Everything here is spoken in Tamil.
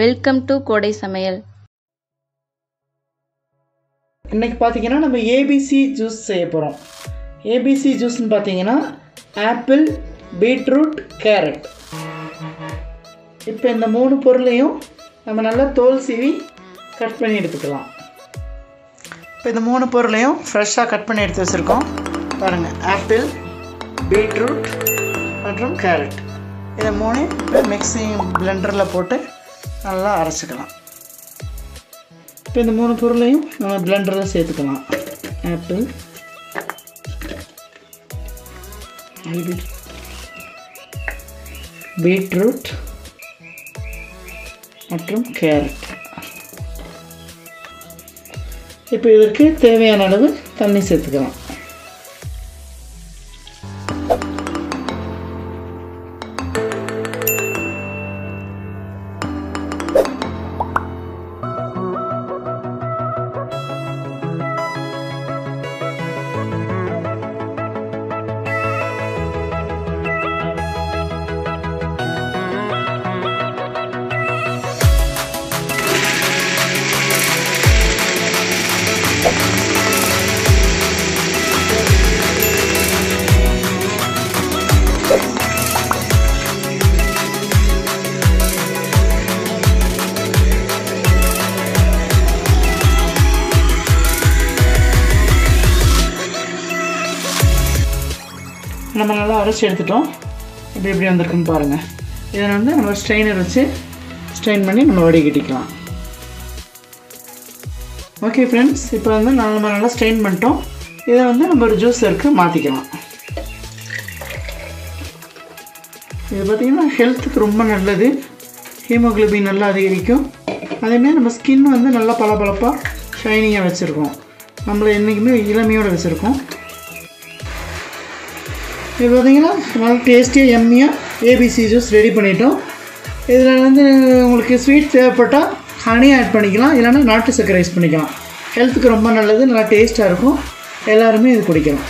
வெல்கம் டு கோடை சமையல். இன்றைக்கி பார்த்தீங்கன்னா நம்ம ஏபிசி ஜூஸ் செய்ய போகிறோம். ஏபிசி ஜூஸ்ன்னு பார்த்தீங்கன்னா ஆப்பிள், பீட்ரூட், கேரட். இப்போ இந்த 3 பொருளையும் நம்ம நல்லா தோல் சீவி கட் பண்ணி எடுத்துக்கலாம். இப்போ இந்த 3 பொருளையும் ஃப்ரெஷ்ஷாக கட் பண்ணி எடுத்து வச்சுருக்கோம். பாருங்கள், ஆப்பிள், பீட்ரூட் மற்றும் கேரட். இதை 3 இப்போ மிக்சிங் பிளெண்டரில் போட்டு நல்லா அரைச்சிக்கலாம். இப்போ இந்த 3 பொருளையும் நம்ம பிளெண்டரில் சேர்த்துக்கலாம். ஆப்பிள், பீட்ரூட் மற்றும் கேரட். இப்போ இதற்கு தேவையான அளவு தண்ணி சேர்த்துக்கலாம். நம்ம நல்லா அரைச்சி எடுத்துட்டோம். எப்படி வந்திருக்குன்னு பாருங்கள். இதை நம்ம ஸ்ட்ரெயினர் வச்சு ஸ்ட்ரெயின் பண்ணி நம்ம வடிகட்டிக்கலாம். ஓகே ஃப்ரெண்ட்ஸ், இப்போ நம்ம நல்லா ஸ்ட்ரெயின் பண்ணிட்டோம். இதை நம்ம ஒரு ஜூஸருக்கு மாற்றிக்கலாம். இது பார்த்திங்கன்னா ஹெல்த்துக்கு ரொம்ப நல்லது. ஹீமோக்ளோபின் நல்லா அதிகரிக்கும். அதேமாதிரி நம்ம ஸ்கின் நல்லா பளபளப்பாக ஷைனிங்காக வச்சுருக்கோம். நம்மளை என்றைக்குமே இளமையோடு வச்சுருக்கோம். இது பார்த்திங்கன்னா நல்லா டேஸ்டியாக எம்மியாக ஏபிசி ஜூஸ் ரெடி பண்ணிட்டோம். இதில் உங்களுக்கு ஸ்வீட் தேவைப்பட்டால் ஹனி ஆட் பண்ணிக்கலாம், இல்லைன்னா நாட்டு சர்க்கரை யூஸ் பண்ணிக்கலாம். ஹெல்த்துக்கு ரொம்ப நல்லது, நல்லா டேஸ்ட்டாக இருக்கும். எல்லாருமே இது குடிக்கலாம்.